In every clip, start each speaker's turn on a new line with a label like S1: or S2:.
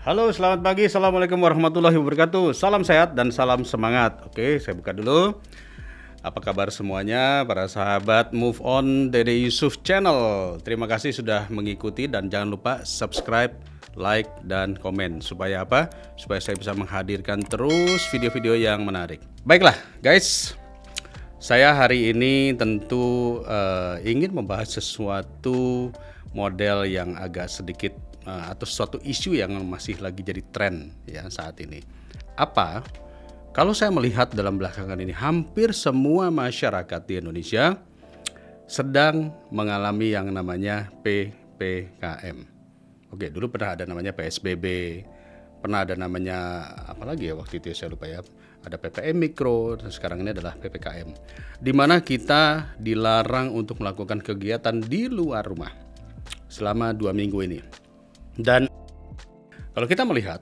S1: Halo, selamat pagi. Assalamualaikum warahmatullahi wabarakatuh. Salam sehat dan salam semangat. Oke, saya buka dulu. Apa kabar semuanya, para sahabat Move On Dede Yusuf Channel. Terima kasih sudah mengikuti dan jangan lupa subscribe, like, dan komen. Supaya apa? Supaya saya bisa menghadirkan terus video-video yang menarik. Baiklah, guys. Saya hari ini tentu ingin membahas sesuatu model yang agak sedikit atau suatu isu yang masih lagi jadi tren ya saat ini. Apa? Kalau saya melihat dalam belakangan ini hampir semua masyarakat di Indonesia sedang mengalami yang namanya PPKM. Oke, dulu pernah ada namanya PSBB, pernah ada namanya apa lagi ya waktu itu saya lupa ya. Ada PPM Mikro, dan sekarang ini adalah PPKM. Di mana kita dilarang untuk melakukan kegiatan di luar rumah selama 2 minggu ini. Dan kalau kita melihat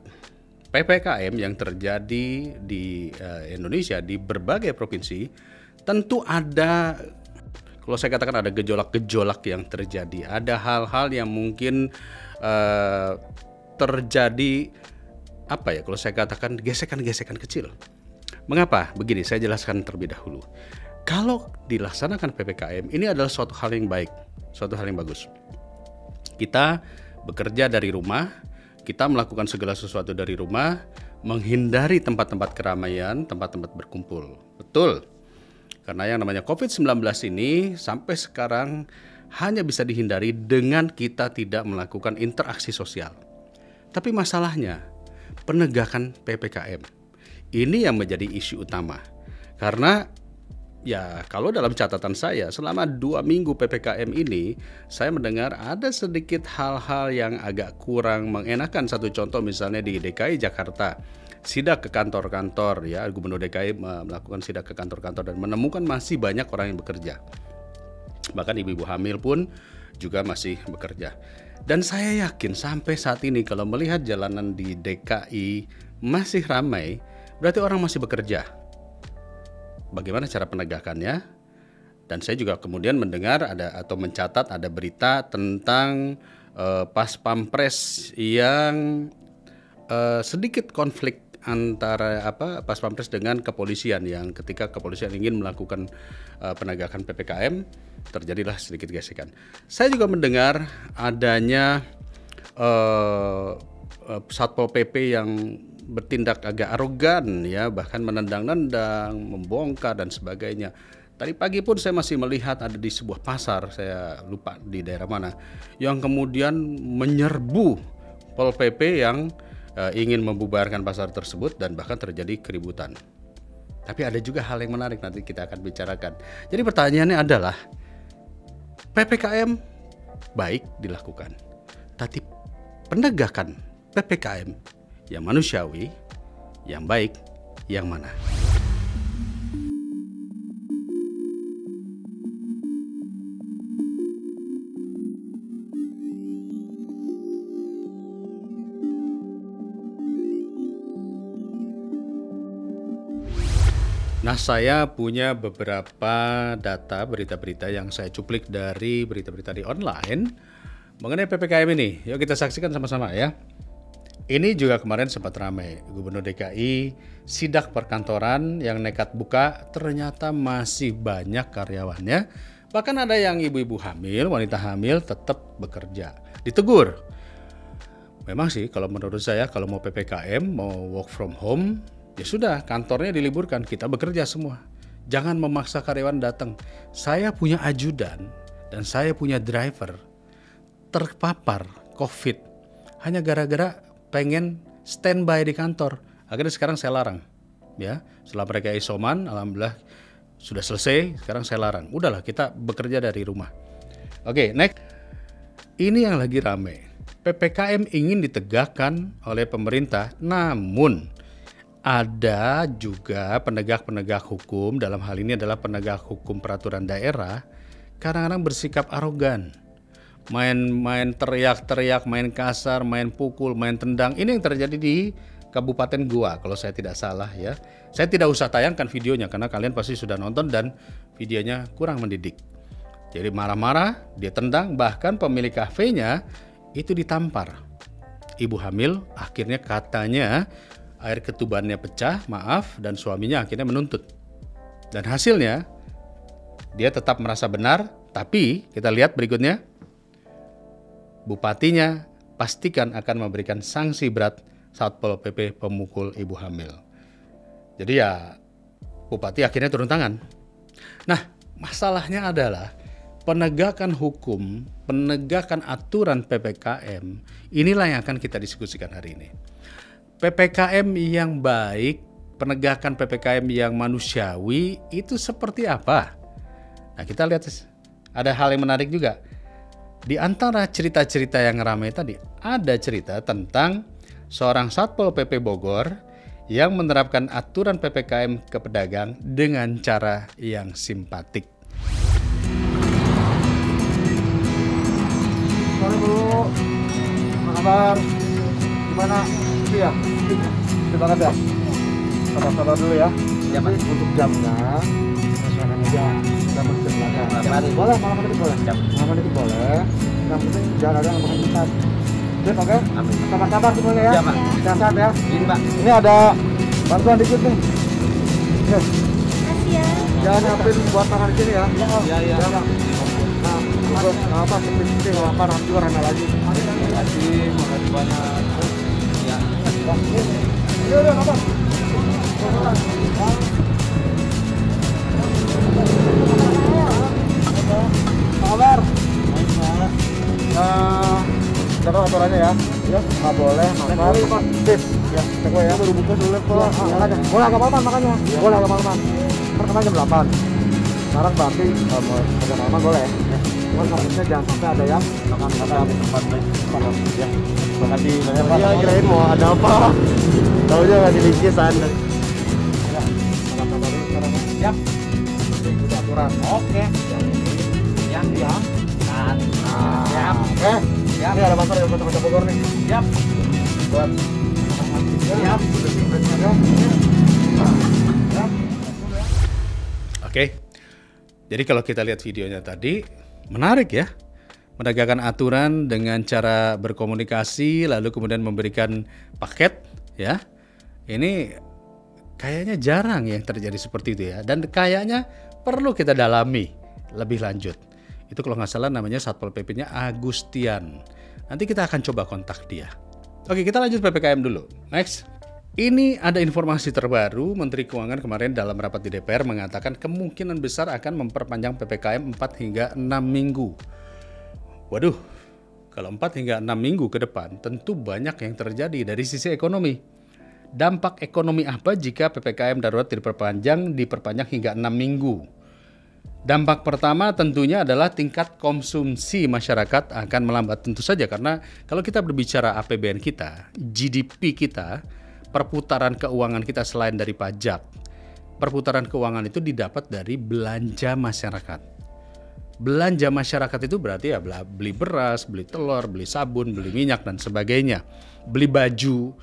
S1: PPKM yang terjadi di Indonesia di berbagai provinsi, tentu ada, kalau saya katakan ada gejolak-gejolak yang terjadi, ada hal-hal yang mungkin terjadi apa ya? Kalau saya katakan gesekan-gesekan kecil. Mengapa? Begini, saya jelaskan terlebih dahulu. Kalau dilaksanakan PPKM, ini adalah suatu hal yang baik, suatu hal yang bagus. Kita bekerja dari rumah, kita melakukan segala sesuatu dari rumah, menghindari tempat-tempat keramaian, tempat-tempat berkumpul. Betul. Karena yang namanya COVID-19 ini sampai sekarang hanya bisa dihindari dengan kita tidak melakukan interaksi sosial. Tapi masalahnya, penegakan PPKM. Ini yang menjadi isu utama. Karena ya kalau dalam catatan saya selama 2 minggu PPKM ini saya mendengar ada sedikit hal-hal yang agak kurang mengenakan. Satu contoh misalnya di DKI Jakarta, sidak ke kantor-kantor ya, Gubernur DKI melakukan sidak ke kantor-kantor dan menemukan masih banyak orang yang bekerja. Bahkan ibu-ibu hamil pun juga masih bekerja. Dan saya yakin sampai saat ini kalau melihat jalanan di DKI masih ramai, berarti orang masih bekerja. Bagaimana cara penegakannya? Dan saya juga kemudian mendengar ada atau mencatat ada berita tentang Pas Pampres yang sedikit konflik antara Pas Pampres dengan kepolisian, yang ketika kepolisian ingin melakukan penegakan PPKM terjadilah sedikit gesekan. Saya juga mendengar adanya Satpol PP yang bertindak agak arogan ya, bahkan menendang-nendang, membongkar dan sebagainya. Tadi pagi pun saya masih melihat ada di sebuah pasar, saya lupa di daerah mana, yang kemudian menyerbu Pol PP yang ingin membubarkan pasar tersebut dan bahkan terjadi keributan. Tapi ada juga hal yang menarik nanti kita akan bicarakan. Jadi pertanyaannya adalah PPKM baik dilakukan, tapi penegakan PPKM yang manusiawi, yang baik, yang mana? Nah, saya punya beberapa data berita-berita yang saya cuplik dari berita-berita di online mengenai PPKM ini. Yuk kita saksikan sama-sama ya. Ini juga kemarin sempat ramai, Gubernur DKI sidak perkantoran yang nekat buka, ternyata masih banyak karyawannya. Bahkan ada yang ibu-ibu hamil, wanita hamil tetap bekerja. Ditegur. Memang sih kalau menurut saya kalau mau PPKM, mau work from home, ya sudah kantornya diliburkan, kita bekerja semua. Jangan memaksa karyawan datang. Saya punya ajudan dan saya punya driver terpapar COVID hanya gara-gara pengen standby di kantor. Akhirnya sekarang saya larang. Ya, setelah mereka isoman, alhamdulillah sudah selesai. Sekarang saya larang. Udahlah, kita bekerja dari rumah. Oke, next. Ini yang lagi rame. PPKM ingin ditegakkan oleh pemerintah, namun ada juga penegak-penegak hukum, dalam hal ini adalah penegak hukum peraturan daerah, kadang-kadang bersikap arogan. Main teriak-teriak, main kasar, main pukul, main tendang. Ini yang terjadi di Kabupaten Goa kalau saya tidak salah ya. Saya tidak usah tayangkan videonya karena kalian pasti sudah nonton dan videonya kurang mendidik. Jadi marah-marah, dia tendang, bahkan pemilik kafenya itu ditampar. ibu hamil, akhirnya katanya air ketubannya pecah, maaf, dan suaminya akhirnya menuntut. Dan hasilnya dia tetap merasa benar, tapi kita lihat berikutnya, bupatinya pastikan akan memberikan sanksi berat Satpol PP pemukul ibu hamil. Jadi ya bupati akhirnya turun tangan. Nah, masalahnya adalah penegakan hukum, penegakan aturan PPKM, inilah yang akan kita diskusikan hari ini. PPKM yang baik, penegakan PPKM yang manusiawi itu seperti apa? Nah, kita lihat ada hal yang menarik juga. Di antara cerita-cerita yang ramai tadi, ada cerita tentang seorang Satpol PP Bogor yang menerapkan aturan PPKM ke pedagang dengan cara yang simpatik.
S2: Sore Bu, apa kabar? Gimana? Iya, terima kasih ya. Sabar-sabar dulu ya. Ya Pak. Untuk jamnya, sesuaikan aja. Jam belakang. Boleh, malam itu boleh. Malam itu boleh. Yang penting jangan ada yang makan kita. Sip, oke? Amin. Sabar-sabar semuanya ya. Iya Pak. Sehat ya. Ini Pak. Ini ada bantuan dikit nih. Nih.
S3: Makasih ya.
S2: Jangan nyiapin buat makan di sini ya. Iya, iya. Nah, apa seperti nggak apa nanti juga rame lagi. Makasih banyak. Ya. Iya, udah apa? Kabar. Kita tahu aturannya ya. Ya, nggak boleh makan. Sip. Ya, teko ya. Baru buka dulu kok. Boleh agak malam makanya. Boleh agak malam. Pertama jam 8. Sekarang berarti mau agak malam boleh ya. Cuman harusnya jangan sampai ada yang makan tempat lain. Ya. Makasih banyak Pak. Iya, kirain mau ada apa. Taunya nggak dilingkisan. Ya. Sabar-sabar dulu sekarang. Siap. Udah aturan. Oke. Yang ya. Siap. Oke. Siap. Ini ada masalah yang kota Bogor nih. Siap. Buat. Siap.
S1: Oke. Jadi kalau kita lihat videonya tadi, menarik ya. Menegakkan aturan dengan cara berkomunikasi, lalu kemudian memberikan paket ya. Ini kayaknya jarang yang terjadi seperti itu ya. Dan kayaknya perlu kita dalami lebih lanjut. Itu kalau nggak salah namanya Satpol PP-nya Agustian. Nanti kita akan coba kontak dia. Oke, kita lanjut PPKM dulu. Next. Ini ada informasi terbaru, Menteri Keuangan kemarin dalam rapat di DPR mengatakan kemungkinan besar akan memperpanjang PPKM 4 hingga 6 minggu. Waduh, kalau 4 hingga 6 minggu ke depan tentu banyak yang terjadi dari sisi ekonomi. Dampak ekonomi apa jika PPKM darurat diperpanjang hingga 6 minggu? Dampak pertama tentunya adalah tingkat konsumsi masyarakat akan melambat tentu saja karena kalau kita berbicara APBN kita, GDP kita, perputaran keuangan kita selain dari pajak, perputaran keuangan itu didapat dari belanja masyarakat. Belanja masyarakat itu berarti ya beli beras, beli telur, beli sabun, beli minyak dan sebagainya, beli baju,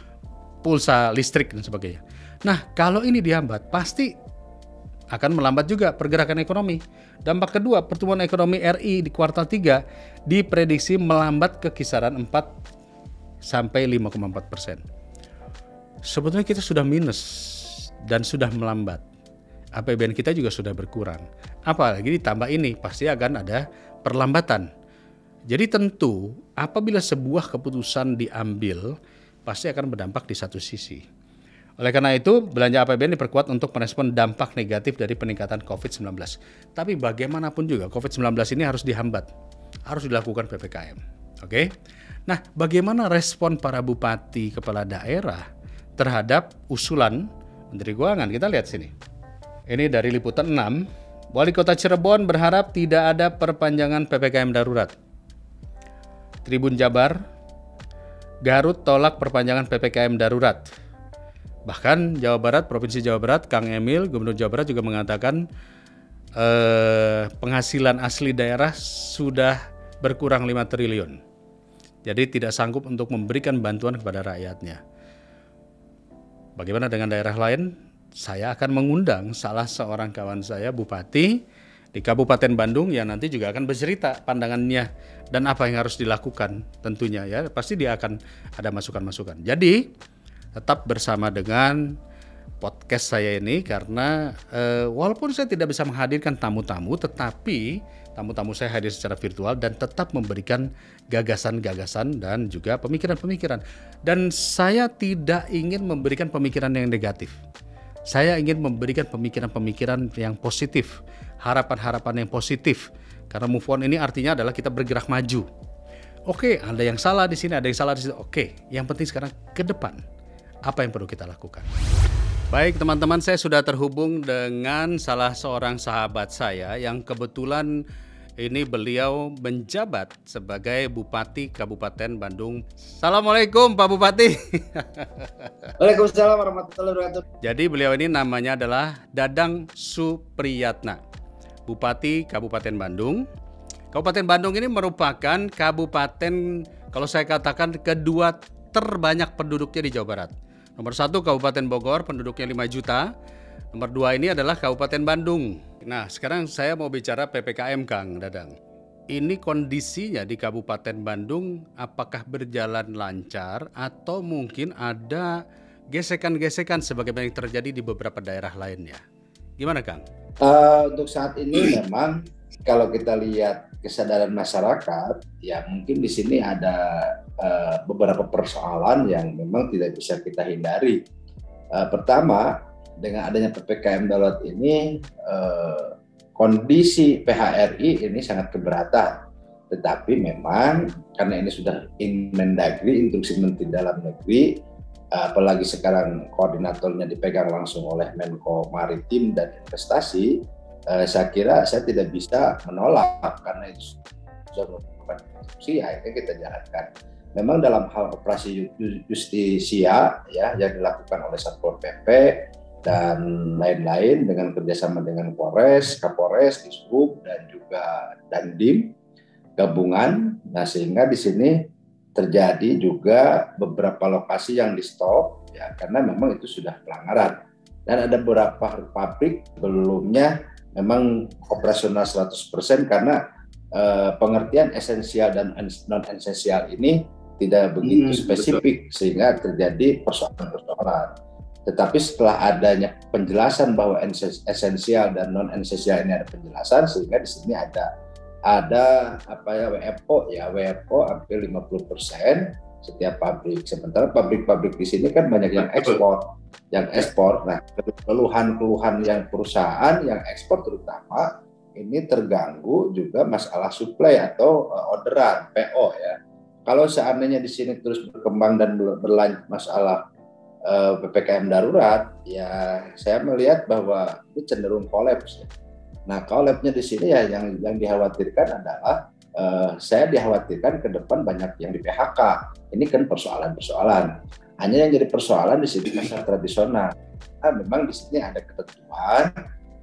S1: pulsa listrik dan sebagainya. Nah, kalau ini dihambat pasti akan melambat juga pergerakan ekonomi. Dampak kedua, pertumbuhan ekonomi RI di kuartal 3 diprediksi melambat ke kisaran 4 sampai 5,4%. Sebetulnya kita sudah minus dan sudah melambat. APBN kita juga sudah berkurang. Apalagi ditambah ini pasti akan ada perlambatan. Jadi tentu apabila sebuah keputusan diambil pasti akan berdampak di satu sisi. Oleh karena itu belanja APBN diperkuat untuk merespon dampak negatif dari peningkatan COVID-19. Tapi bagaimanapun juga COVID-19 ini harus dihambat. Harus dilakukan PPKM. Oke? Nah, bagaimana respon para bupati kepala daerah terhadap usulan Menteri Keuangan? Kita lihat sini. Ini dari Liputan 6. Wali Kota Cirebon berharap tidak ada perpanjangan PPKM darurat. Tribun Jabar, Garut tolak perpanjangan PPKM darurat. Bahkan Jawa Barat, Provinsi Jawa Barat, Kang Emil, Gubernur Jawa Barat juga mengatakan penghasilan asli daerah sudah berkurang 5 triliun. Jadi tidak sanggup untuk memberikan bantuan kepada rakyatnya. Bagaimana dengan daerah lain? Saya akan mengundang salah seorang kawan saya, Bupati, di Kabupaten Bandung yang nanti juga akan bercerita pandangannya dan apa yang harus dilakukan tentunya ya. Pasti dia akan ada masukan-masukan. Jadi tetap bersama dengan podcast saya ini karena walaupun saya tidak bisa menghadirkan tamu-tamu, tetapi tamu-tamu saya hadir secara virtual dan tetap memberikan gagasan-gagasan dan juga pemikiran-pemikiran. Dan saya tidak ingin memberikan pemikiran yang negatif. Saya ingin memberikan pemikiran-pemikiran yang positif, harapan-harapan yang positif. Karena move on ini artinya adalah kita bergerak maju. Oke, ada yang salah di sini, ada yang salah di situ. Oke, yang penting sekarang ke depan. Apa yang perlu kita lakukan? Baik teman-teman, saya sudah terhubung dengan salah seorang sahabat saya yang kebetulan ini beliau menjabat sebagai Bupati Kabupaten Bandung. Assalamualaikum Pak Bupati.
S3: Waalaikumsalam warahmatullahi wabarakatuh.
S1: Jadi beliau ini namanya adalah Dadang Supriyatna, Bupati Kabupaten Bandung. Kabupaten Bandung ini merupakan kabupaten, kalau saya katakan, kedua terbanyak penduduknya di Jawa Barat. Nomor 1 Kabupaten Bogor, penduduknya 5 juta. Nomor 2 ini adalah Kabupaten Bandung. Nah, sekarang saya mau bicara PPKM, Kang Dadang. Ini kondisinya di Kabupaten Bandung apakah berjalan lancar atau mungkin ada gesekan-gesekan sebagaimana yang terjadi di beberapa daerah lainnya? Gimana, Kang?
S3: Untuk saat ini memang kalau kita lihat kesadaran masyarakat, ya mungkin di sini ada beberapa persoalan yang memang tidak bisa kita hindari. Pertama, dengan adanya PPKM darurat ini, kondisi PHRI ini sangat keberatan. Tetapi memang karena ini sudah Mendagri, instruksi Menteri Dalam Negeri, apalagi sekarang koordinatornya dipegang langsung oleh Menko Maritim dan Investasi, saya kira saya tidak bisa menolak karena itu sudah merupakan instruksi, akhirnya kita jalankan. Memang dalam hal operasi justisia ya yang dilakukan oleh Satpol PP dan lain-lain dengan kerjasama dengan Polres, Kapolres, Dishub dan juga Dandim gabungan. Nah, sehingga di sini terjadi juga beberapa lokasi yang di stop ya karena memang itu sudah pelanggaran. Dan ada beberapa pabrik belumnya memang operasional 100% karena pengertian esensial dan non esensial ini tidak begitu spesifik sehingga terjadi persoalan-persoalan. Tetapi setelah adanya penjelasan bahwa esensial dan non esensial ini ada penjelasan, sehingga di sini ada WFO hampir 50% setiap pabrik. Sementara pabrik-pabrik di sini kan banyak yang ekspor. Nah, keluhan-keluhan yang perusahaan yang ekspor terutama ini terganggu juga masalah suplai atau orderan PO ya. Kalau seandainya di sini terus berkembang dan berlanjut masalah PPKM darurat, ya saya melihat bahwa ini cenderung kolaps. Ya. Nah, kolapsnya di sini ya yang dikhawatirkan adalah saya dikhawatirkan ke depan banyak yang di PHK. Ini kan persoalan-persoalan. Hanya yang jadi persoalan di sini pasar tradisional. Nah, memang di sini ada ketentuan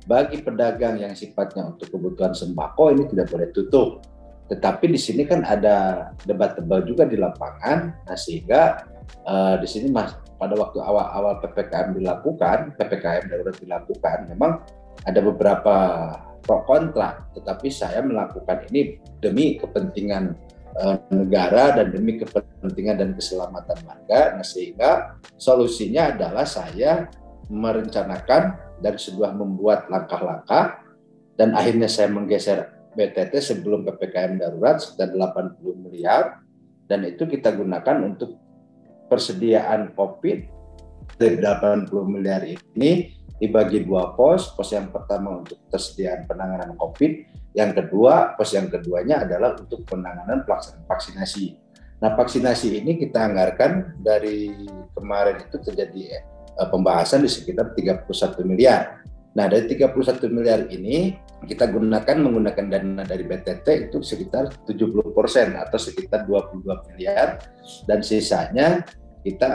S3: bagi pedagang yang sifatnya untuk kebutuhan sembako ini tidak boleh tutup. Tetapi di sini kan ada debat tebal juga di lapangan, nah sehingga di sini pada waktu awal-awal PPKM darurat dilakukan, memang ada beberapa pro kontra, tetapi saya melakukan ini demi kepentingan negara dan demi kepentingan dan keselamatan warga. Nah sehingga solusinya adalah saya merencanakan dan sudah membuat langkah-langkah dan akhirnya saya menggeser BTT sebelum PPKM darurat sekitar 80 miliar dan itu kita gunakan untuk persediaan COVID. Dari 80 miliar ini dibagi 2 pos yang pertama untuk persediaan penanganan COVID, pos yang keduanya adalah untuk penanganan pelaksanaan vaksinasi. Nah, vaksinasi ini kita anggarkan dari kemarin itu terjadi pembahasan di sekitar 31 miliar. Nah, dari 31 miliar ini kita menggunakan dana dari BTT itu sekitar 70% atau sekitar 22 miliar dan sisanya kita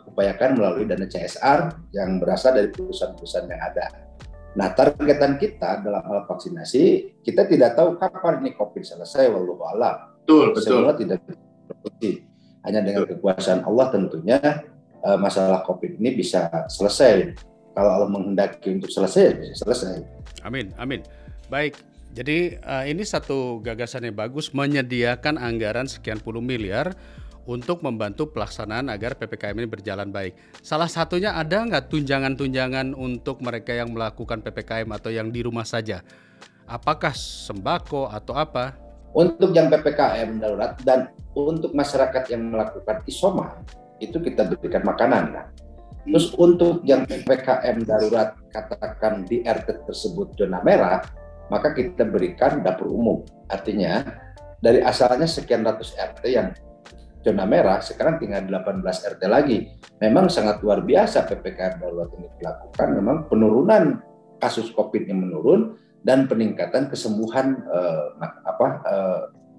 S3: upayakan melalui dana CSR yang berasal dari perusahaan-perusahaan yang ada. Nah, targetan kita dalam hal vaksinasi, kita tidak tahu kapan ini COVID selesai, wallahu a'lam.
S4: Betul.
S3: Semua tidak terprediksi. Hanya dengan kekuasaan Allah tentunya masalah COVID ini bisa selesai. Kalau Allah menghendaki untuk selesai, bisa selesai.
S1: Amin, amin. Baik, jadi ini satu gagasan yang bagus, menyediakan anggaran sekian puluh miliar untuk membantu pelaksanaan agar PPKM ini berjalan baik. Salah satunya ada nggak tunjangan-tunjangan untuk mereka yang melakukan PPKM atau yang di rumah saja? Apakah sembako atau apa?
S3: Untuk yang PPKM darurat dan untuk masyarakat yang melakukan isoman, itu kita berikan makanan. Kan? Terus untuk yang PPKM darurat, katakan di RT tersebut zona merah, maka kita berikan dapur umum. Artinya dari asalnya sekian ratus RT yang zona merah, sekarang tinggal 18 RT lagi. Memang sangat luar biasa PPKM darurat ini dilakukan. Memang penurunan kasus COVID yang menurun dan peningkatan kesembuhan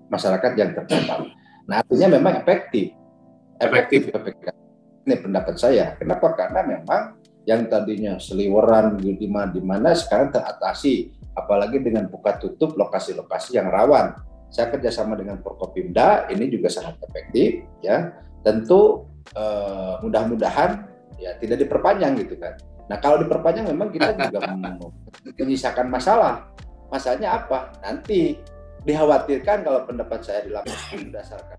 S3: masyarakat yang terpapar. Nah, artinya memang efektif PPKM. Ini pendapat saya. Kenapa? Karena memang yang tadinya seliweran di mana sekarang teratasi, apalagi dengan buka tutup lokasi-lokasi yang rawan. Saya kerjasama dengan Forkopimda, ini juga sangat efektif, ya. Tentu mudah-mudahan ya tidak diperpanjang gitu kan. Nah kalau diperpanjang memang kita juga menyisakan masalah. Masalahnya apa? Nanti dikhawatirkan kalau pendapat saya di lapangan berdasarkan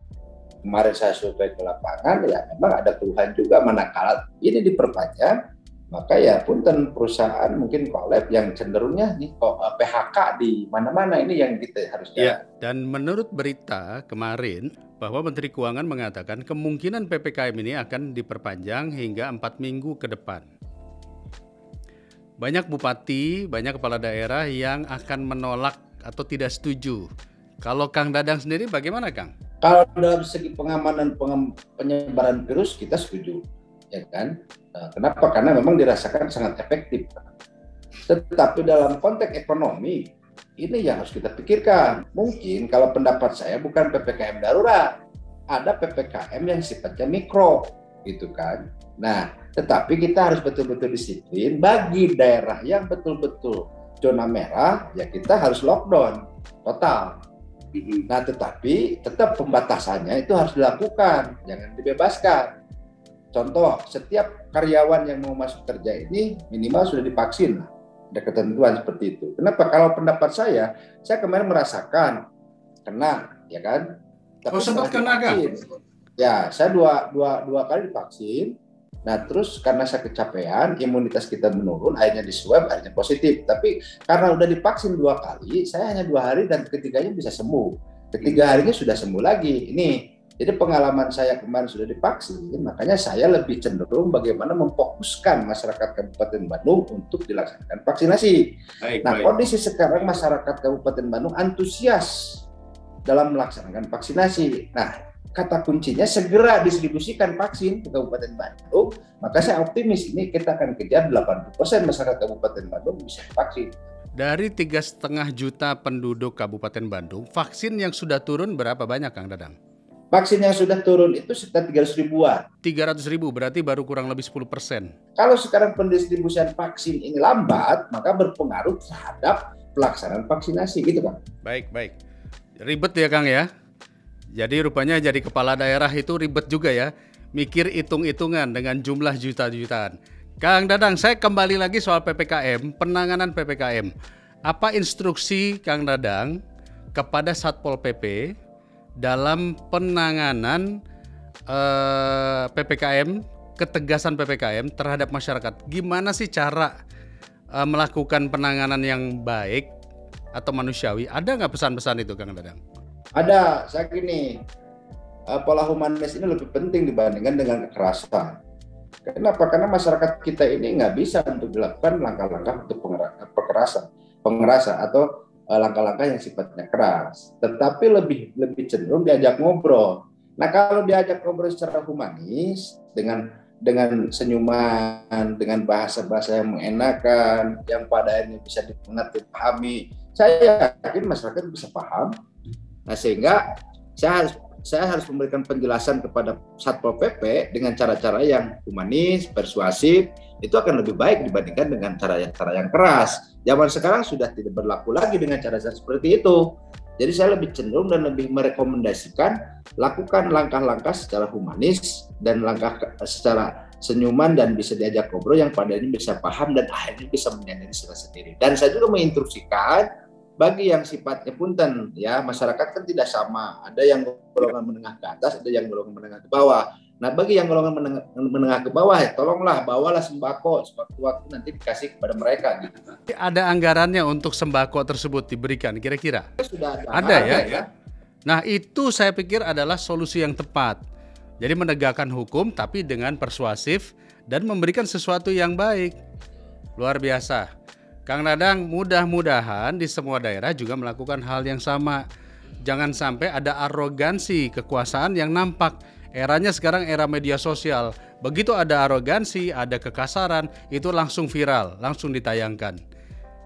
S3: kemarin saya survei ke lapangan, ya memang ada keluhan juga manakala ini diperpanjang, maka ya punten perusahaan mungkin collab yang cenderungnya nih kok PHK di mana-mana, ini yang kita harus jaga.
S1: Ya, dan menurut berita kemarin bahwa Menteri Keuangan mengatakan kemungkinan PPKM ini akan diperpanjang hingga 4 minggu ke depan. Banyak bupati, banyak kepala daerah yang akan menolak atau tidak setuju. Kalau Kang Dadang sendiri bagaimana, Kang?
S3: Kalau dalam segi pengamanan penyebaran virus kita setuju, ya kan? Nah, kenapa? Karena memang dirasakan sangat efektif. Tetapi dalam konteks ekonomi ini yang harus kita pikirkan. Mungkin kalau pendapat saya bukan PPKM darurat, ada PPKM yang sifatnya mikro, gitu kan? Nah, tetapi kita harus betul-betul disiplin. Bagi daerah yang betul-betul zona merah, ya kita harus lockdown total. Nah, tetapi tetap pembatasannya itu harus dilakukan, jangan dibebaskan. Contoh, setiap karyawan yang mau masuk kerja ini minimal sudah divaksin. Ada ketentuan seperti itu. Kenapa? Kalau pendapat saya kemarin merasakan kena, ya kan? Tapi
S1: sempat kena kan?
S3: Ya, saya dua kali divaksin. Nah, terus karena saya kecapean, imunitas kita menurun, akhirnya di swab, akhirnya positif. Tapi karena udah divaksin 2 kali, saya hanya 2 hari dan ketiganya bisa sembuh. Ketiga harinya sudah sembuh lagi. Ini, jadi pengalaman saya kemarin sudah divaksin, makanya saya lebih cenderung bagaimana memfokuskan masyarakat Kabupaten Bandung untuk dilaksanakan vaksinasi. Kondisi sekarang masyarakat Kabupaten Bandung antusias dalam melaksanakan vaksinasi. Nah, kata kuncinya segera distribusikan vaksin ke Kabupaten Bandung, maka saya optimis ini kita akan kejar 80% masyarakat Kabupaten Bandung bisa divaksin.
S1: Dari 3,5 juta penduduk Kabupaten Bandung, vaksin yang sudah turun berapa banyak, Kang Dadang?
S3: Vaksin yang sudah turun itu sekitar 300 ribuan.
S1: 300 ribu berarti baru kurang lebih 10%.
S3: Kalau sekarang pendistribusian vaksin ini lambat, maka berpengaruh terhadap pelaksanaan vaksinasi, gitu Kang.
S1: Baik. Ribet ya, Kang ya? Jadi rupanya jadi kepala daerah itu ribet juga ya, mikir hitung-hitungan dengan jumlah juta-jutaan. Kang Dadang, saya kembali lagi soal PPKM, penanganan PPKM. Apa instruksi Kang Dadang kepada Satpol PP dalam penanganan PPKM, ketegasan PPKM terhadap masyarakat? Gimana sih cara melakukan penanganan yang baik atau manusiawi? Ada nggak pesan-pesan itu, Kang Dadang?
S3: Ada, saya gini, pola humanis ini lebih penting dibandingkan dengan kekerasan. Kenapa? Karena masyarakat kita ini nggak bisa untuk dilakukan langkah-langkah untuk pengerasa atau langkah-langkah yang sifatnya keras. Tetapi lebih cenderung diajak ngobrol. Nah, kalau diajak ngobrol secara humanis dengan senyuman, dengan bahasa-bahasa yang mengenakan, yang pada akhirnya bisa dimengerti, dipahami, saya yakin masyarakat bisa paham. Nah, sehingga saya harus memberikan penjelasan kepada Satpol PP dengan cara-cara yang humanis, persuasif, itu akan lebih baik dibandingkan dengan cara yang keras. Zaman sekarang sudah tidak berlaku lagi dengan cara-cara seperti itu. Jadi saya lebih cenderung dan lebih merekomendasikan lakukan langkah-langkah secara humanis dan langkah secara senyuman dan bisa diajak ngobrol yang pada ini bisa paham dan akhirnya bisa menyadari sendiri. Dan saya juga menginstruksikan bagi yang sifatnya punten ya, masyarakat kan tidak sama, ada yang golongan menengah ke atas, ada yang golongan menengah ke bawah. Nah, bagi yang golongan menengah ke bawah ya tolonglah bawalah sembako sewaktu-waktu nanti dikasih kepada mereka gitu.
S1: Ada anggarannya untuk sembako tersebut diberikan kira-kira?
S3: Sudah
S1: ada ya. Nah, itu saya pikir adalah solusi yang tepat. Jadi menegakkan hukum tapi dengan persuasif dan memberikan sesuatu yang baik. Luar biasa. Kang Dadang, mudah-mudahan di semua daerah juga melakukan hal yang sama. Jangan sampai ada arogansi kekuasaan yang nampak. Eranya sekarang era media sosial. Begitu ada arogansi, ada kekasaran, itu langsung viral, langsung ditayangkan.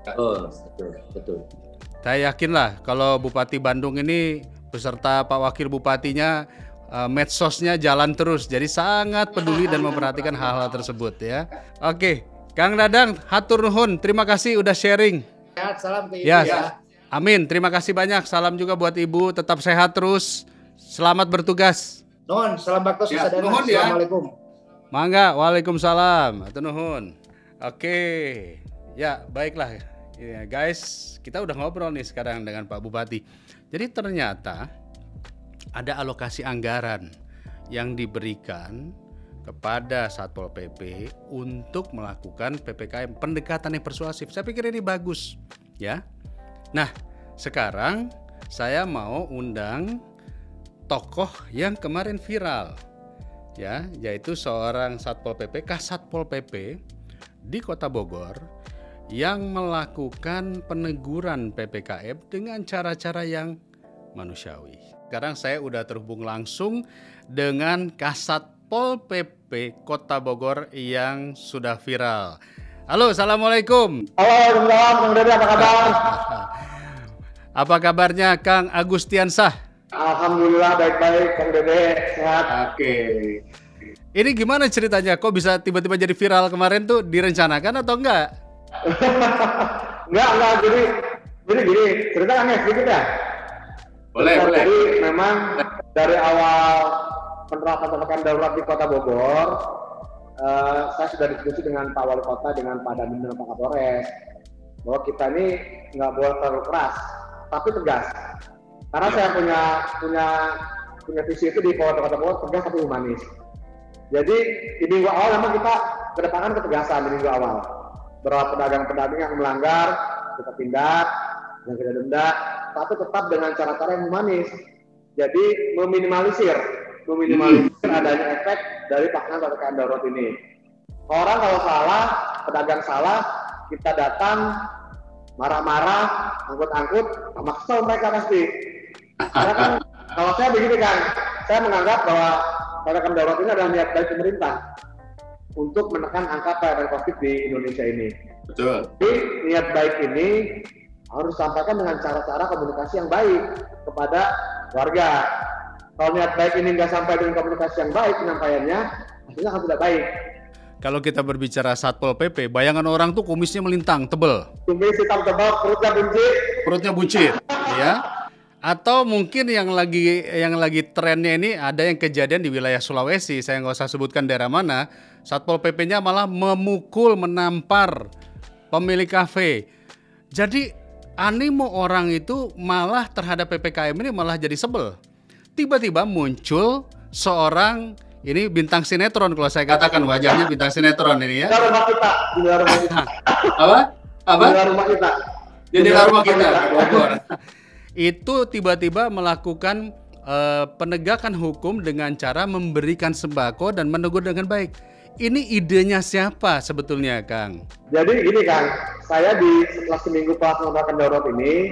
S3: Betul.
S1: Saya yakinlah kalau Bupati Bandung ini beserta Pak Wakil Bupatinya medsosnya jalan terus. Jadi sangat peduli dan memperhatikan hal-hal tersebut ya. Oke. Kang Dadang, hatur nuhun, terima kasih udah sharing.
S3: Sehat, salam ke Ibu
S1: ya. Amin, terima kasih banyak. Salam juga buat Ibu, tetap sehat terus. Selamat bertugas.
S3: Nuhun, salam baktos sadana. Assalamualaikum.
S1: Mangga, waalaikumsalam. Hatur nuhun. Oke, ya baiklah. Ya, guys, kita udah ngobrol nih sekarang dengan Pak Bupati. Jadi ternyata ada alokasi anggaran yang diberikan kepada Satpol PP untuk melakukan PPKM, pendekatan yang persuasif. Saya pikir ini bagus ya. Nah, sekarang saya mau undang tokoh yang kemarin viral ya, yaitu seorang Satpol PP, Kasatpol PP di Kota Bogor yang melakukan peneguran PPKM dengan cara-cara yang manusiawi. Sekarang saya udah terhubung langsung dengan Kasatpol PP Kota Bogor yang sudah viral. Halo, assalamualaikum.
S2: Halo, Kang Dede, apa kabar?
S1: Apa kabarnya Kang Agustiansah?
S2: Alhamdulillah baik-baik, Kang Dede, sehat.
S1: Oke. Ini gimana ceritanya? Kok bisa tiba-tiba jadi viral kemarin tuh? Direncanakan atau enggak?
S2: Enggak. Jadi gini, ceritakan ya sedikit ya.
S3: Boleh.
S2: Jadi memang dari awal penerapan PPKM darurat di Kota Bogor, saya sudah diskusi dengan Pak Wali Kota, dengan Pak Dandim dan Pak Kapolres, bahwa kita ini nggak boleh terlalu keras, tapi tegas. Karena saya punya visi itu di Kota Bogor, tegas tapi humanis. Jadi di minggu awal memang kita kedepankan ketegasan di minggu awal. Beberapa pedagang-pedagang yang melanggar kita tindak, yang kita denda, tapi tetap dengan cara-cara yang humanis. Jadi meminimalisir adanya efek dari pelaksanaan PPKM darurat ini. Orang kalau salah, pedagang salah, kita datang marah-marah, angkut-angkut, maksa mereka pasti. Karena kan kalau saya begini kan, saya menganggap bahwa PPKM darurat ini adalah niat baik pemerintah untuk menekan angka penyebaran COVID di Indonesia ini.
S3: Betul.
S2: Jadi niat baik ini harus disampaikan dengan cara-cara komunikasi yang baik kepada warga. Kalau niat baik ini nggak sampai dengan komunikasi yang baik penyampaiannya, hasilnya akan tidak baik.
S1: Kalau kita berbicara Satpol PP, bayangan orang tuh kumisnya melintang, tebel.
S2: Kumis hitam tebal, perutnya buncit,
S1: ya. Atau mungkin yang lagi trennya ini ada yang kejadian di wilayah Sulawesi, saya nggak usah sebutkan daerah mana, Satpol PP-nya malah memukul, menampar pemilik kafe. Jadi animo orang itu malah terhadap PPKM ini malah jadi sebel. Tiba-tiba muncul seorang ini bintang sinetron, kalau saya katakan wajahnya bintang sinetron ini ya.
S2: Di rumah kita.
S1: Apa?
S2: Di rumah kita.
S1: Di rumah kita di Bogor. Itu tiba-tiba melakukan penegakan hukum dengan cara memberikan sembako dan menegur dengan baik. Ini idenya siapa sebetulnya, Kang?
S2: Jadi gini, Kang, saya setelah seminggu pelaksanaan darurat ini,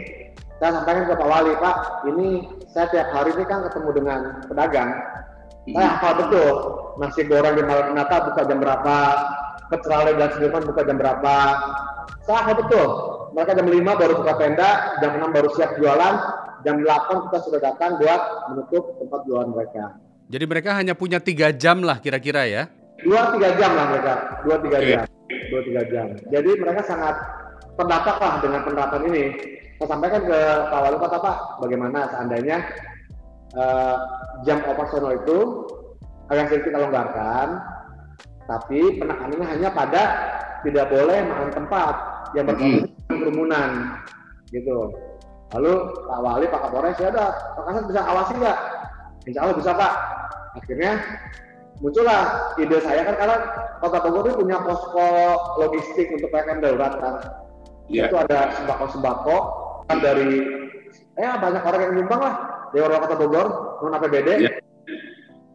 S2: saya sampaikan ke Pak Wali, Pak, ini saya tiap hari ini kan ketemu dengan pedagang. Saya hafal betul, nasi goreng di Malam Nata buka jam berapa, pecel lele dan Sudirman buka jam berapa. Saya hafal betul. Mereka jam 5 baru buka tenda, jam 6 baru siap jualan, jam 8 kita sudah datang buat menutup tempat jualan mereka.
S1: Jadi mereka hanya punya 3 jam lah kira-kira ya?
S2: 2-3 jam lah mereka, 2-3 jam. Jadi mereka sangat terdampak lah dengan penerapan ini. Saya sampaikan ke Pak Wali Kota, Pak, bagaimana seandainya jam operasional itu agak sedikit kita longgarkan, tapi penekanannya hanya pada tidak boleh makan tempat yang berpotensi kerumunan. gitu. Lalu Pak Wali, Pak Kapolres, ya udah Pak Kasat bisa awasi nggak? Insya Allah bisa Pak. Akhirnya muncullah ide saya kan, karena Kota Bogor itu punya posko logistik untuk PPKM darurat kan. Itu ada sembako-sembako kan dari banyak orang yang nyumbang lah dari orang Kota Bogor non APBD.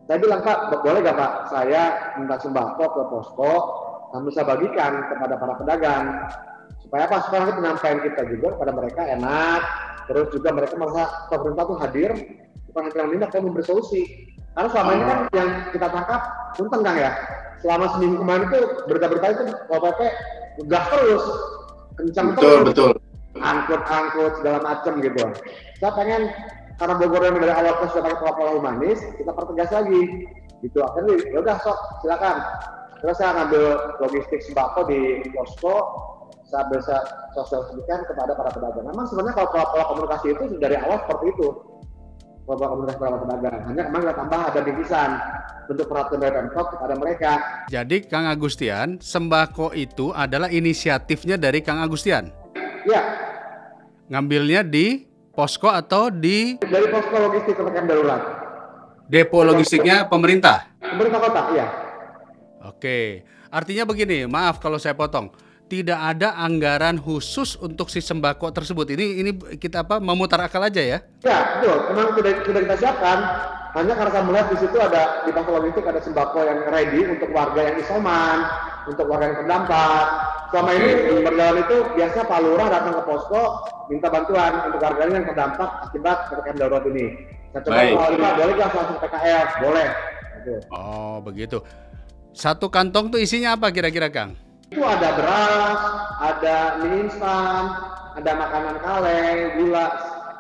S2: Saya bilang, Pak, boleh nggak Pak saya minta sembako ke posko, kami bisa bagikan kepada para pedagang supaya apa? Supaya nanti penyampaian kita juga kepada mereka enak, terus juga mereka merasa pemerintah tuh hadir bukan hanya yang minta, tapi memberi solusi. Karena selama ini kan yang kita tangkap punten Kang ya, selama seminggu kemarin itu berita-berita itu OPP gas terus, kencang terus, betul. Angkut segala macam gitu. Saya pengen, karena Bogor yang dari awal sudah pakai pola humanis, kita pertegas lagi gitu. Akhirnya ya udah sok silakan. Terus saya ngambil logistik sembako di posko, saya bisa sosialisasikan kepada para pedagang. Memang sebenarnya kalau pola komunikasi itu dari awal seperti itu, pola komunikasi para pedagang. Hanya kemarin kita tambah ada bingkisan bentuk perhatian dari Pemkot kepada mereka.
S1: Jadi Kang Agustian, sembako itu adalah inisiatifnya dari Kang Agustian?
S2: Iya.
S1: Ngambilnya di posko atau di?
S2: Dari posko logistik PPKM darurat.
S1: Depo logistiknya pemerintah?
S2: Pemerintah kota, iya.
S1: Oke, artinya begini, maaf kalau saya potong, tidak ada anggaran khusus untuk si sembako tersebut. Ini kita memutar akal aja ya?
S2: Ya, betul. Memang sudah kita siapkan. Hanya karena saya melihat di situ ada di posko logistik ada sembako yang ready untuk warga yang isoman, untuk warga yang terdampak. Selama ini berjalan itu biasanya Pak Lurah datang ke posko minta bantuan untuk warganya yang terdampak akibat PPKM darurat ini. Saya coba Pak, boleh nggak langsung PKL? Boleh. Gitu.
S1: Oh begitu. Satu kantong tuh isinya apa kira-kira Kang?
S2: Itu ada beras, ada mie instan, ada makanan kaleng,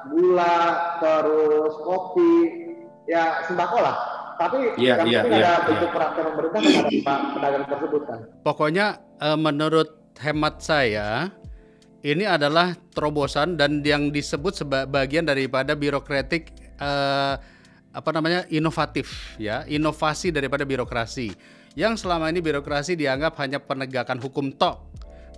S2: gula, terus kopi, ya sembako lah. Tapi yang penting ada bentuk perhatian pemerintah kepada pedagang tersebut kan. Pokoknya
S1: menurut hemat saya ini adalah terobosan dan yang disebut sebagai bagian daripada birokratik inovatif ya, inovasi daripada birokrasi. Yang selama ini birokrasi dianggap hanya penegakan hukum tok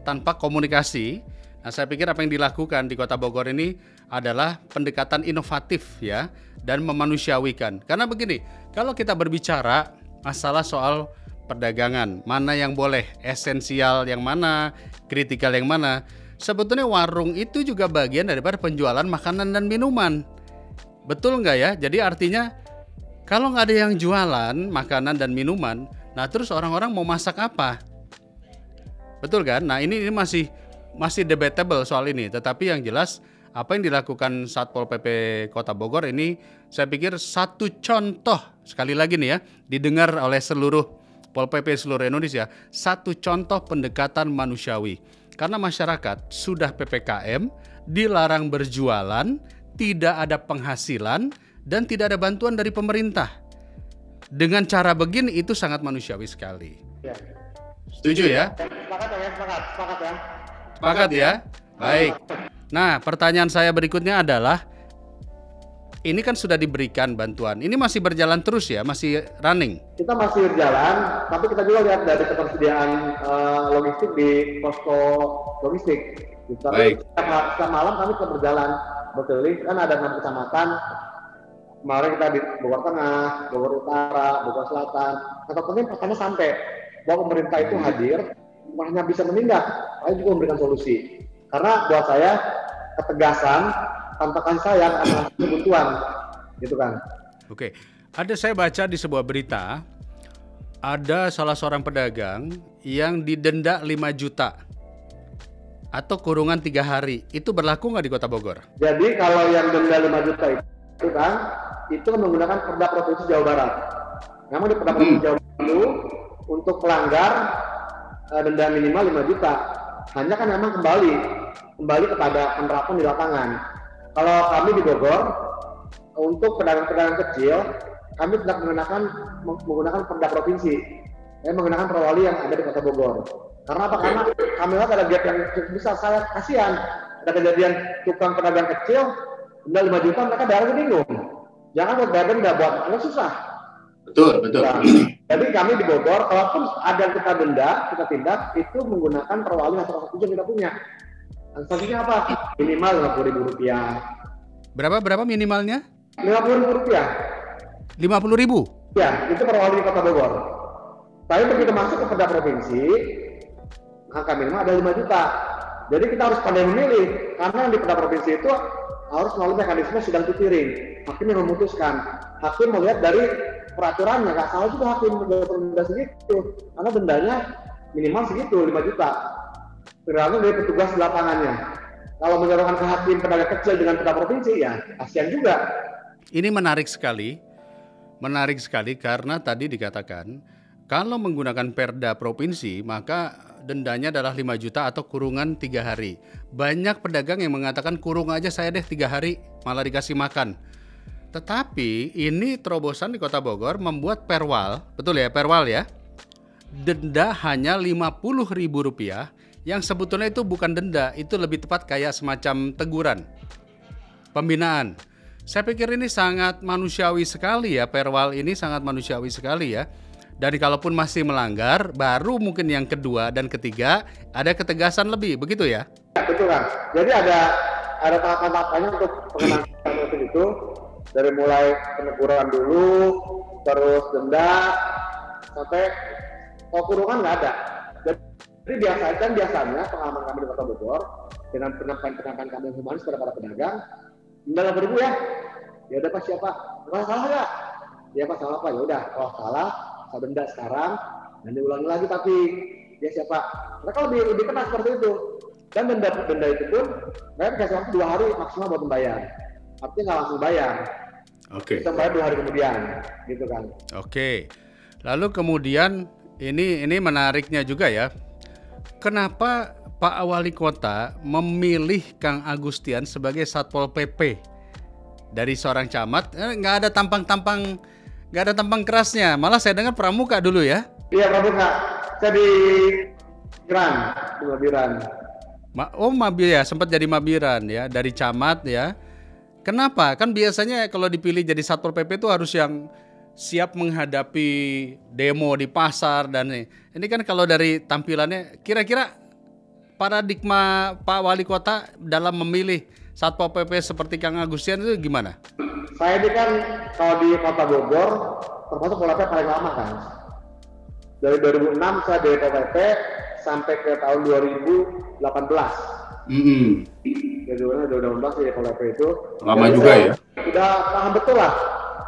S1: tanpa komunikasi. Nah, saya pikir apa yang dilakukan di Kota Bogor ini adalah pendekatan inovatif ya dan memanusiawikan. Karena begini, kalau kita berbicara masalah soal perdagangan, mana yang boleh esensial yang mana, kritikal yang mana, sebetulnya warung itu juga bagian daripada penjualan makanan dan minuman. Betul nggak ya? Jadi artinya kalau nggak ada yang jualan makanan dan minuman, nah terus orang-orang mau masak apa? Betul kan? Nah ini masih debatable soal ini. Tetapi yang jelas apa yang dilakukan Satpol PP Kota Bogor ini saya pikir satu contoh, sekali lagi nih ya, didengar oleh seluruh Pol PP seluruh Indonesia, satu contoh pendekatan manusiawi. Karena masyarakat sudah PPKM, dilarang berjualan, tidak ada penghasilan, dan tidak ada bantuan dari pemerintah. Dengan cara begini itu sangat manusiawi sekali. Ya. Setuju ya?
S2: Sepakat ya.
S1: Sepakat ya? Baik. Nah, pertanyaan saya berikutnya adalah, ini kan sudah diberikan bantuan. Ini masih berjalan terus ya? Masih running?
S2: Kita masih berjalan, tapi kita juga lihat dari ketersediaan logistik di posko logistik. Tapi setiap malam kami tetap berjalan berkeliling. Kan ada 6 kecamatan. Kemarin kita di Bogor Tengah, Bogor Utara, Bogor Selatan. Kata penting pesannya sampai bahwa pemerintah itu hadir, hanya bisa menindak, tapi juga memberikan solusi. Karena buat saya ketegasan, tantangan saya adalah kebutuhan, gitu kan.
S1: Oke, saya baca di sebuah berita, ada salah seorang pedagang yang didenda 5 juta atau kurungan 3 hari. Itu berlaku nggak di Kota Bogor?
S2: Jadi kalau yang denda 5 juta itu kan, itu menggunakan Perda Provinsi Jawa Barat. Namun di Perda Provinsi Jawa Barat itu untuk pelanggar denda minimal 5 juta. Hanya kan memang kembali kepada penerapan di lapangan. Kalau kami di Bogor, untuk pedagang-pedagang kecil, kami tidak menggunakan Perda Provinsi, menggunakan perwali yang ada di Kota Bogor. Karena apa? Karena kami lihat ada gap yang cukup besar. Saya kasihan ada kejadian tukang pedagang kecil denda 5 juta, mereka daerahnya bingung. Jangan buat bayar denda, buat makannya susah.
S3: Betul.
S2: Nah, jadi kami di Bogor, kalaupun ada yang kita denda, kita tindak, itu menggunakan perwali atau yang kita punya. Sanksinya apa? Minimal Rp50.000.
S1: Berapa minimalnya?
S2: Rp50.000.
S1: 50.000.
S2: Ya, itu per wali Kota Bogor. Tapi begitu masuk ke Perda Provinsi, angka minimal ada 5 juta. Jadi kita harus pandai memilih, karena yang di Perda Provinsi itu harus melalui mekanisme sidang tuturing. Hakim yang memutuskan. Hakim melihat dari peraturannya, nggak salah juga hakim berdenda segitu, karena dendanya minimal segitu, 5 juta. Tergantung dari petugas di lapangannya. Kalau menyerahkan ke hakim pedagang kecil dengan Perda Provinsi, ya kasihan juga.
S1: Ini menarik sekali karena tadi dikatakan kalau menggunakan perda provinsi maka dendanya adalah 5 juta atau kurungan 3 hari. Banyak pedagang yang mengatakan kurung aja saya deh 3 hari malah dikasih makan. Tetapi ini terobosan di Kota Bogor membuat perwal, betul ya perwal ya, denda hanya Rp50.000 yang sebetulnya itu bukan denda, itu lebih tepat kayak semacam teguran, pembinaan. Saya pikir ini sangat manusiawi sekali ya, perwal ini sangat manusiawi sekali ya. Dan kalaupun masih melanggar, baru mungkin yang kedua dan ketiga ada ketegasan lebih, begitu ya?
S2: Ya, betul kan. Jadi ada tahapan-tahapannya untuk pengenaan sanksi itu, dari mulai peneguran dulu, terus denda, sampai kurungan nggak ada. Jadi biasanya pengalaman kami di Kota Bogor dengan penyampaian kami yang humanis pada para pedagang, denda 8.000 ya. Ya udah Pak, siapa? Nggak salah nggak? Ya Pak, salah Pak. Ya udah, kalau salah saya denda sekarang dan diulangi lagi, tapi ya siapa? Mereka lebih ketat seperti itu. Dan denda itu pun mereka dikasih waktu 2 hari maksimal buat membayar. Artinya nggak langsung bayar.
S1: Oke.
S2: Kita bayar 2 hari kemudian, gitu kan?
S1: Oke. Lalu kemudian ini menariknya juga ya. Kenapa Pak Wali Kota memilih Kang Agustian sebagai Satpol PP dari seorang camat? Nggak ada tampang kerasnya. Malah saya dengar pramuka dulu ya.
S2: Iya, pramuka. Saya di Mabiran.
S1: Mabir ya, sempat jadi Mabiran ya, dari camat ya. Kenapa? Kan biasanya kalau dipilih jadi Satpol PP itu harus yang siap menghadapi demo di pasar dan ini kan kalau dari tampilannya, kira-kira paradigma Pak Wali Kota dalam memilih Satpol PP seperti Kang Agustian itu gimana?
S2: Saya ini kan kalau di Kota Bogor termasuk Pol PP paling lama kan. Dari 2006 saya di Pol PP sampai ke tahun 2018. Dari 2018 di Pol PP itu.
S1: Lama juga ya?
S2: Udah paham betul lah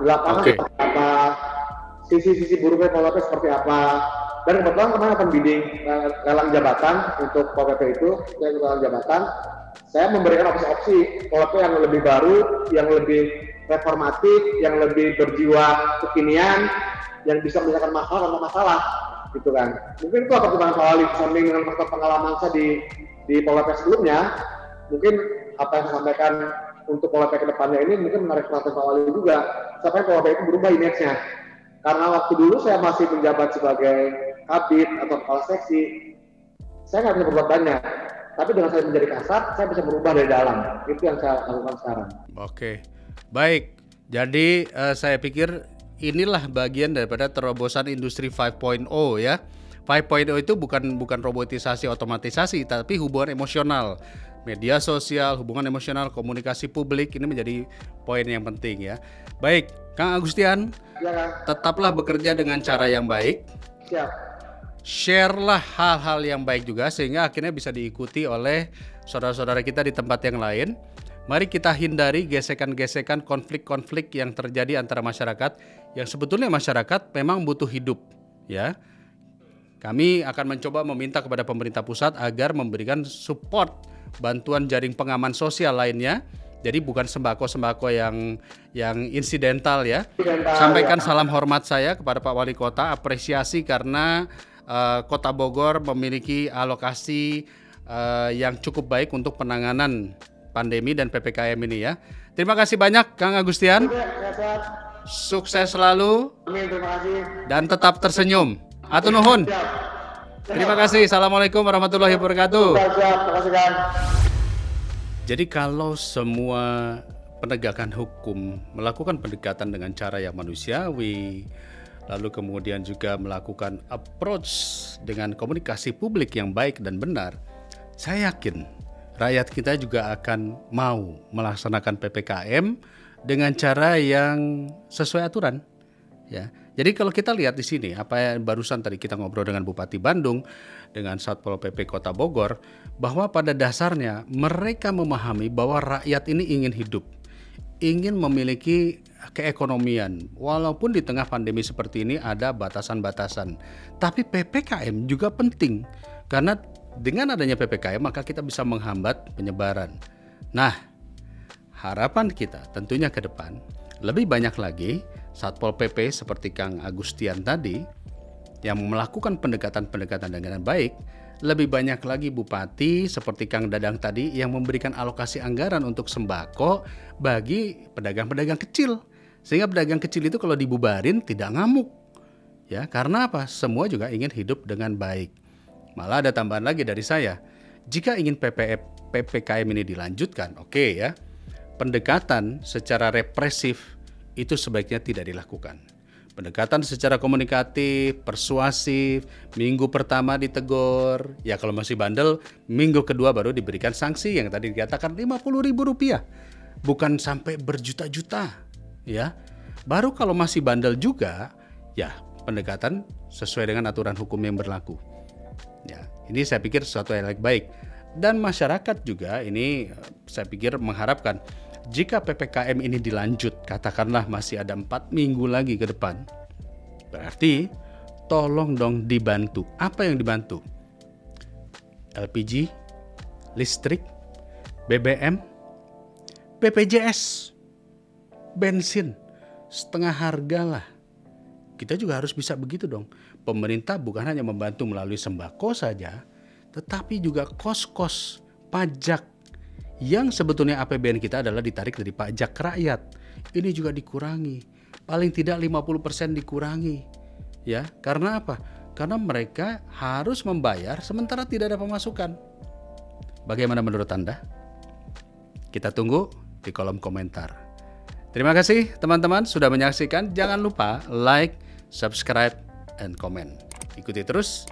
S2: di lapangan seperti apa, sisi-sisi buruknya Pol PP seperti apa. Dan kebetulan kemarin akan bidding lelang jabatan untuk Pol PP itu, lelang jabatan. Saya memberikan opsi-opsi Pol PP yang lebih baru, yang lebih reformatif, yang lebih berjiwa kekinian, yang bisa menyelesaikan masalah tanpa masalah, gitu kan. Mungkin itu pertimbangan Pak Wali, samping dengan faktor pengalaman saya di Pol PP sebelumnya, mungkin apa yang saya sampaikan untuk Pol PP ke depannya ini mungkin menarik perhatian Pak Wali juga. Sampai Pol PP itu berubah image-nya. Karena waktu dulu saya masih menjabat sebagai kabid atau kepala seksi, saya nggak bisa berbuat banyak. Tapi dengan saya menjadi kasat, saya bisa berubah dari dalam. Itu yang saya lakukan sekarang.
S1: Oke, baik. Jadi saya pikir inilah bagian daripada terobosan industri 5.0 ya. 5.0 itu bukan robotisasi, otomatisasi, tapi hubungan emosional. Media sosial, hubungan emosional, komunikasi publik, ini menjadi poin yang penting ya. Baik, Kang Agustian,
S2: Ya,
S1: tetaplah bekerja dengan cara yang baik.
S2: siap.
S1: Share-lah hal-hal yang baik juga sehingga akhirnya bisa diikuti oleh saudara-saudara kita di tempat yang lain. Mari kita hindari gesekan-gesekan, konflik-konflik yang terjadi antara masyarakat yang sebetulnya masyarakat memang butuh hidup ya. Kami akan mencoba meminta kepada pemerintah pusat agar memberikan support bantuan jaring pengaman sosial lainnya. Jadi bukan sembako-sembako yang insidental ya. Sampaikan salam hormat saya kepada Pak Wali Kota, apresiasi karena Kota Bogor memiliki alokasi yang cukup baik untuk penanganan pandemi dan PPKM ini ya. Terima kasih banyak Kang Agustian. Sukses selalu.
S2: Amin, terima kasih.
S1: Dan tetap tersenyum. Atur nuhun. Terima kasih. Assalamualaikum warahmatullahi wabarakatuh.
S2: Siap, terima kasih kan.
S1: Jadi kalau semua penegakan hukum melakukan pendekatan dengan cara yang manusiawi, lalu kemudian juga melakukan approach dengan komunikasi publik yang baik dan benar, saya yakin rakyat kita juga akan mau melaksanakan PPKM dengan cara yang sesuai aturan. Ya, jadi kalau kita lihat di sini apa yang barusan tadi kita ngobrol dengan Bupati Bandung, dengan Satpol PP Kota Bogor, bahwa pada dasarnya mereka memahami bahwa rakyat ini ingin hidup, ingin memiliki keekonomian. Walaupun di tengah pandemi seperti ini ada batasan-batasan, tapi PPKM juga penting karena dengan adanya PPKM maka kita bisa menghambat penyebaran. Nah, harapan kita tentunya ke depan lebih banyak lagi Satpol PP seperti Kang Agustian tadi yang melakukan pendekatan-pendekatan dengan baik, lebih banyak lagi bupati seperti Kang Dadang tadi yang memberikan alokasi anggaran untuk sembako bagi pedagang-pedagang kecil. Sehingga pedagang kecil itu kalau dibubarin tidak ngamuk. Ya, karena apa? Semua juga ingin hidup dengan baik. Malah ada tambahan lagi dari saya. Jika ingin PPKM ini dilanjutkan, oke ya. Pendekatan secara represif itu sebaiknya tidak dilakukan. Pendekatan secara komunikatif, persuasif, minggu pertama ditegur, ya kalau masih bandel, minggu kedua baru diberikan sanksi yang tadi dikatakan Rp50.000, bukan sampai berjuta-juta, ya. Baru kalau masih bandel juga, ya pendekatan sesuai dengan aturan hukum yang berlaku. Ya, ini saya pikir sesuatu yang baik. Dan masyarakat juga ini saya pikir mengharapkan jika PPKM ini dilanjut, katakanlah masih ada 4 minggu lagi ke depan, berarti tolong dong dibantu. Apa yang dibantu? LPG, listrik, BBM, BPJS, bensin, setengah harga lah. Kita juga harus bisa begitu dong. Pemerintah bukan hanya membantu melalui sembako saja, tetapi juga kos-kos, pajak, yang sebetulnya APBN kita adalah ditarik dari pajak rakyat. Ini juga dikurangi. Paling tidak 50% dikurangi. Ya, karena apa? Karena mereka harus membayar sementara tidak ada pemasukan. Bagaimana menurut Anda? Kita tunggu di kolom komentar. Terima kasih teman-teman sudah menyaksikan. Jangan lupa like, subscribe, and comment. Ikuti terus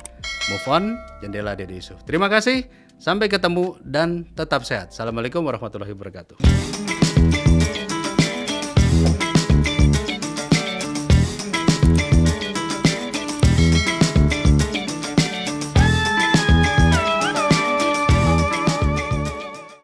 S1: Move On Jendela Deddy Yusuf. Terima kasih. Sampai ketemu dan tetap sehat. Assalamualaikum warahmatullahi wabarakatuh.